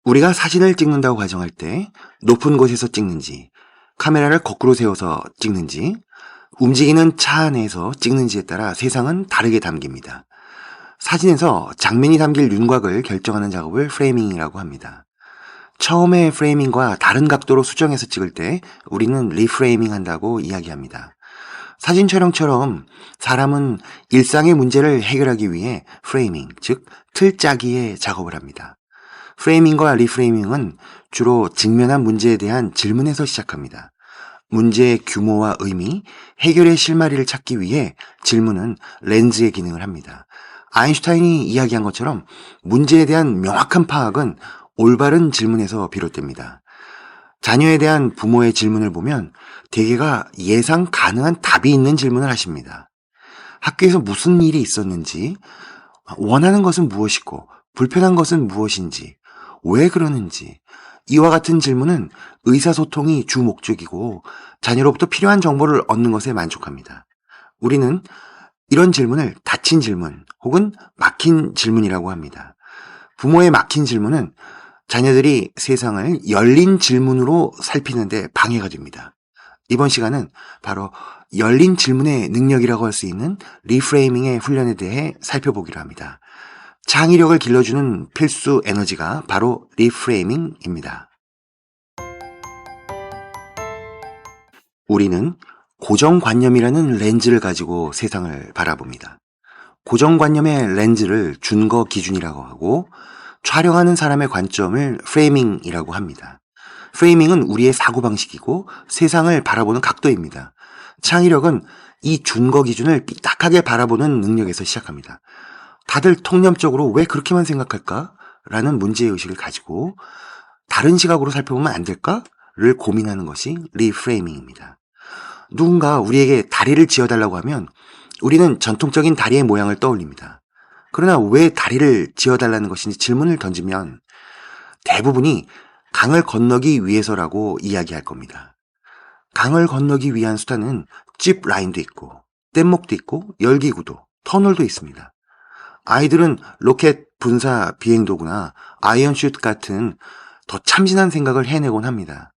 우리가 사진을 찍는다고 가정할 때 높은 곳에서 찍는지, 카메라를 거꾸로 세워서 찍는지, 움직이는 차 안에서 찍는지에 따라 세상은 다르게 담깁니다. 사진에서 장면이 담길 윤곽을 결정하는 작업을 프레이밍이라고 합니다. 처음에 프레이밍과 다른 각도로 수정해서 찍을 때 우리는 리프레이밍 한다고 이야기합니다. 사진 촬영처럼 사람은 일상의 문제를 해결하기 위해 프레이밍, 즉 틀 짜기의 작업을 합니다. 프레이밍과 리프레이밍은 주로 직면한 문제에 대한 질문에서 시작합니다. 문제의 규모와 의미, 해결의 실마리를 찾기 위해 질문은 렌즈의 기능을 합니다. 아인슈타인이 이야기한 것처럼 문제에 대한 명확한 파악은 올바른 질문에서 비롯됩니다. 자녀에 대한 부모의 질문을 보면 대개가 예상 가능한 답이 있는 질문을 하십니다. 학교에서 무슨 일이 있었는지, 원하는 것은 무엇이고 불편한 것은 무엇인지, 왜 그러는지, 이와 같은 질문은 의사소통이 주 목적이고 자녀로부터 필요한 정보를 얻는 것에 만족합니다. 우리는 이런 질문을 닫힌 질문 혹은 막힌 질문이라고 합니다. 부모의 막힌 질문은 자녀들이 세상을 열린 질문으로 살피는데 방해가 됩니다. 이번 시간은 바로 열린 질문의 능력이라고 할 수 있는 리프레이밍의 훈련에 대해 살펴보기로 합니다. 창의력을 길러주는 필수 에너지가 바로 리프레이밍입니다. 우리는 고정관념이라는 렌즈를 가지고 세상을 바라봅니다. 고정관념의 렌즈를 준거 기준이라고 하고 촬영하는 사람의 관점을 프레이밍이라고 합니다. 프레이밍은 우리의 사고방식이고 세상을 바라보는 각도입니다. 창의력은 이 준거 기준을 삐딱하게 바라보는 능력에서 시작합니다. 다들 통념적으로 왜 그렇게만 생각할까? 라는 문제의식을 가지고 다른 시각으로 살펴보면 안 될까?를 고민하는 것이 리프레이밍입니다. 누군가 우리에게 다리를 지어달라고 하면 우리는 전통적인 다리의 모양을 떠올립니다. 그러나 왜 다리를 지어달라는 것인지 질문을 던지면 대부분이 강을 건너기 위해서라고 이야기할 겁니다. 강을 건너기 위한 수단은 짚라인도 있고 뗏목도 있고 열기구도, 터널도 있습니다. 아이들은 로켓 분사 비행도구나 아이언슛 같은 더 참신한 생각을 해내곤 합니다.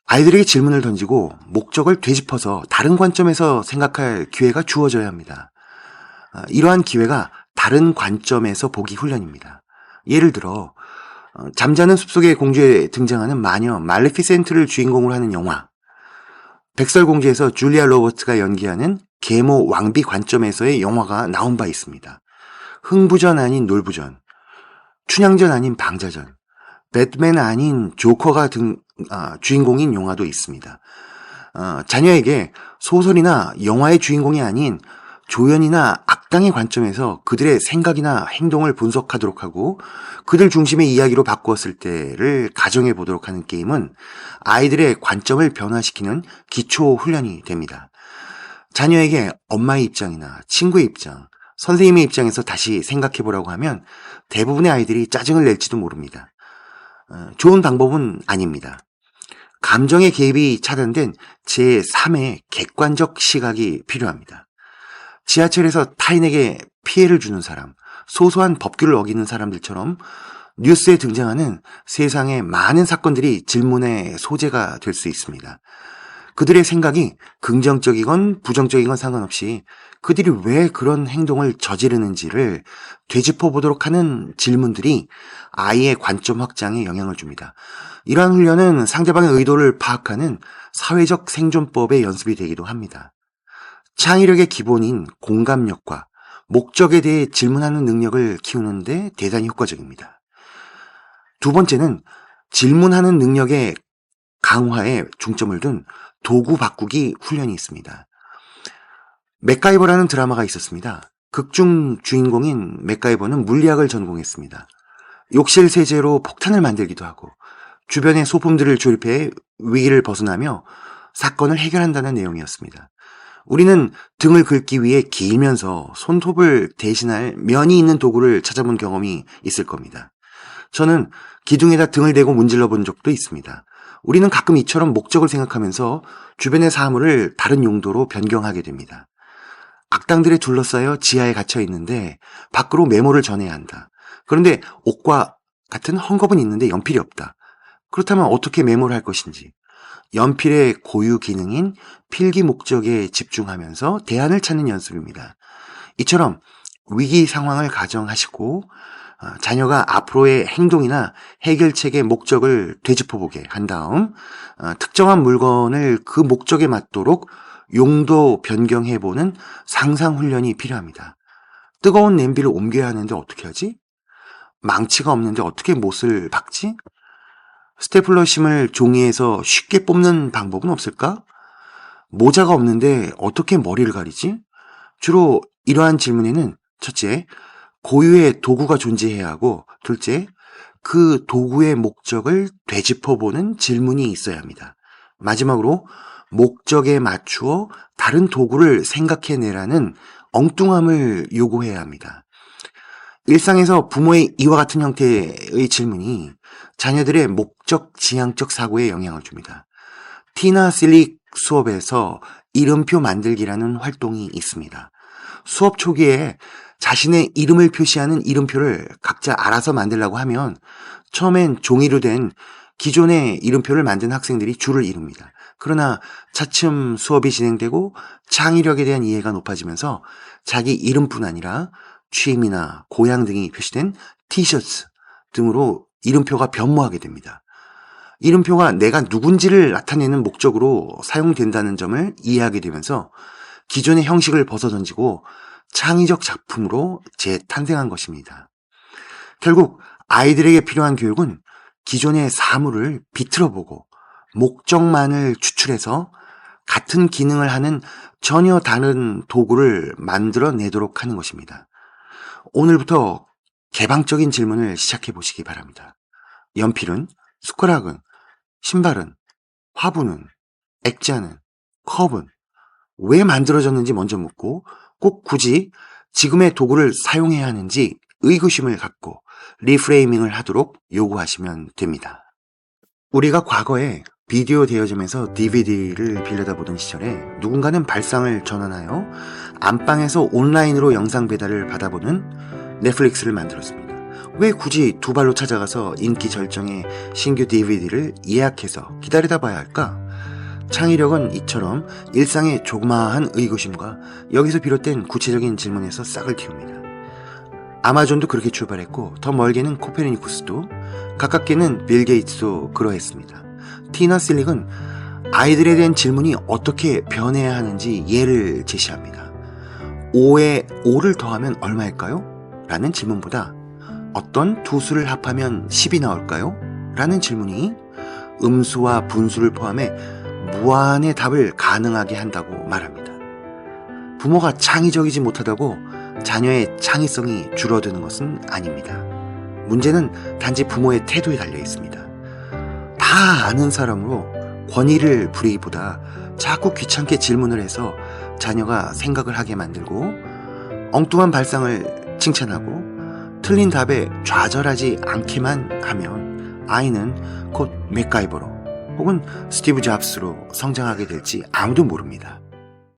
아이들에게 질문을 던지고 목적을 되짚어서 다른 관점에서 생각할 기회가 주어져야 합니다. 이러한 기회가 다른 관점에서 보기 훈련입니다. 예를 들어 잠자는 숲속의 공주에 등장하는 마녀 말레피센트를 주인공으로 하는 영화 백설공주에서 줄리아 로버츠가 연기하는 계모 왕비 관점에서의 영화가 나온 바 있습니다. 흥부전 아닌 놀부전, 춘향전 아닌 방자전, 배트맨 아닌 조커가 주인공인 영화도 있습니다. 자녀에게 소설이나 영화의 주인공이 아닌 조연이나 악당의 관점에서 그들의 생각이나 행동을 분석하도록 하고 그들 중심의 이야기로 바꾸었을 때를 가정해 보도록 하는 게임은 아이들의 관점을 변화시키는 기초 훈련이 됩니다. 자녀에게 엄마의 입장이나 친구의 입장, 선생님의 입장에서 다시 생각해 보라고 하면 대부분의 아이들이 짜증을 낼지도 모릅니다. 좋은 방법은 아닙니다. 감정의 개입이 차단된 제3의 객관적 시각이 필요합니다. 지하철에서 타인에게 피해를 주는 사람, 소소한 법규를 어기는 사람들처럼 뉴스에 등장하는 세상의 많은 사건들이 질문의 소재가 될 수 있습니다. 그들의 생각이 긍정적이건 부정적이건 상관없이 그들이 왜 그런 행동을 저지르는지를 되짚어 보도록 하는 질문들이 아이의 관점 확장에 영향을 줍니다. 이러한 훈련은 상대방의 의도를 파악하는 사회적 생존법의 연습이 되기도 합니다. 창의력의 기본인 공감력과 목적에 대해 질문하는 능력을 키우는데 대단히 효과적입니다. 두 번째는 질문하는 능력의 강화에 중점을 둔 도구 바꾸기 훈련이 있습니다. 맥가이버라는 드라마가 있었습니다. 극중 주인공인 맥가이버는 물리학을 전공했습니다. 욕실 세제로 폭탄을 만들기도 하고 주변의 소품들을 조립해 위기를 벗어나며 사건을 해결한다는 내용이었습니다. 우리는 등을 긁기 위해 길면서 손톱을 대신할 면이 있는 도구를 찾아본 경험이 있을 겁니다. 저는 기둥에다 등을 대고 문질러 본 적도 있습니다. 우리는 가끔 이처럼 목적을 생각하면서 주변의 사물을 다른 용도로 변경하게 됩니다. 악당들에 둘러싸여 지하에 갇혀 있는데 밖으로 메모를 전해야 한다. 그런데 옷과 같은 헝겊은 있는데 연필이 없다. 그렇다면 어떻게 메모를 할 것인지. 연필의 고유 기능인 필기 목적에 집중하면서 대안을 찾는 연습입니다. 이처럼 위기 상황을 가정하시고 자녀가 앞으로의 행동이나 해결책의 목적을 되짚어보게 한 다음 특정한 물건을 그 목적에 맞도록 용도 변경해보는 상상훈련이 필요합니다. 뜨거운 냄비를 옮겨야 하는데 어떻게 하지? 망치가 없는데 어떻게 못을 박지? 스테플러 심을 종이에서 쉽게 뽑는 방법은 없을까? 모자가 없는데 어떻게 머리를 가리지? 주로 이러한 질문에는 첫째, 고유의 도구가 존재해야 하고 둘째, 그 도구의 목적을 되짚어보는 질문이 있어야 합니다. 마지막으로 목적에 맞추어 다른 도구를 생각해내라는 엉뚱함을 요구해야 합니다. 일상에서 부모의 이와 같은 형태의 질문이 자녀들의 목적 지향적 사고에 영향을 줍니다. 티나 실릭 수업에서 이름표 만들기라는 활동이 있습니다. 수업 초기에 자신의 이름을 표시하는 이름표를 각자 알아서 만들라고 하면 처음엔 종이로 된 기존의 이름표를 만든 학생들이 줄을 이룹니다. 그러나 차츰 수업이 진행되고 창의력에 대한 이해가 높아지면서 자기 이름뿐 아니라 취미나 고향 등이 표시된 티셔츠 등으로 이름표가 변모하게 됩니다. 이름표가 내가 누군지를 나타내는 목적으로 사용된다는 점을 이해하게 되면서 기존의 형식을 벗어던지고 창의적 작품으로 재탄생한 것입니다. 결국 아이들에게 필요한 교육은 기존의 사물을 비틀어보고 목적만을 추출해서 같은 기능을 하는 전혀 다른 도구를 만들어내도록 하는 것입니다. 오늘부터 개방적인 질문을 시작해 보시기 바랍니다. 연필은, 숟가락은, 신발은, 화분은, 액자는, 컵은 왜 만들어졌는지 먼저 묻고 꼭 굳이 지금의 도구를 사용해야 하는지 의구심을 갖고 리프레이밍을 하도록 요구하시면 됩니다. 우리가 과거에 비디오 대여점에서 DVD를 빌려다보던 시절에 누군가는 발상을 전환하여 안방에서 온라인으로 영상 배달을 받아보는 넷플릭스를 만들었습니다. 왜 굳이 두 발로 찾아가서 인기 절정의 신규 DVD를 예약해서 기다리다 봐야 할까? 창의력은 이처럼 일상의 조그마한 의구심과 여기서 비롯된 구체적인 질문에서 싹을 틔웁니다. 아마존도 그렇게 출발했고 더 멀게는 코페르니쿠스도, 가깝게는 빌 게이츠도 그러했습니다. 티나 실릭은 아이들에 대한 질문이 어떻게 변해야 하는지 예를 제시합니다. 5에 5를 더하면 얼마일까요? 라는 질문보다 어떤 두 수를 합하면 10이 나올까요? 라는 질문이 음수와 분수를 포함해 무한의 답을 가능하게 한다고 말합니다. 부모가 창의적이지 못하다고 자녀의 창의성이 줄어드는 것은 아닙니다. 문제는 단지 부모의 태도에 달려 있습니다. 다 아는 사람으로 권위를 부리기보다 자꾸 귀찮게 질문을 해서 자녀가 생각을 하게 만들고 엉뚱한 발상을 칭찬하고 틀린 답에 좌절하지 않게만 하면 아이는 곧 맥가이버로 혹은 스티브 잡스로 성장하게 될지 아무도 모릅니다.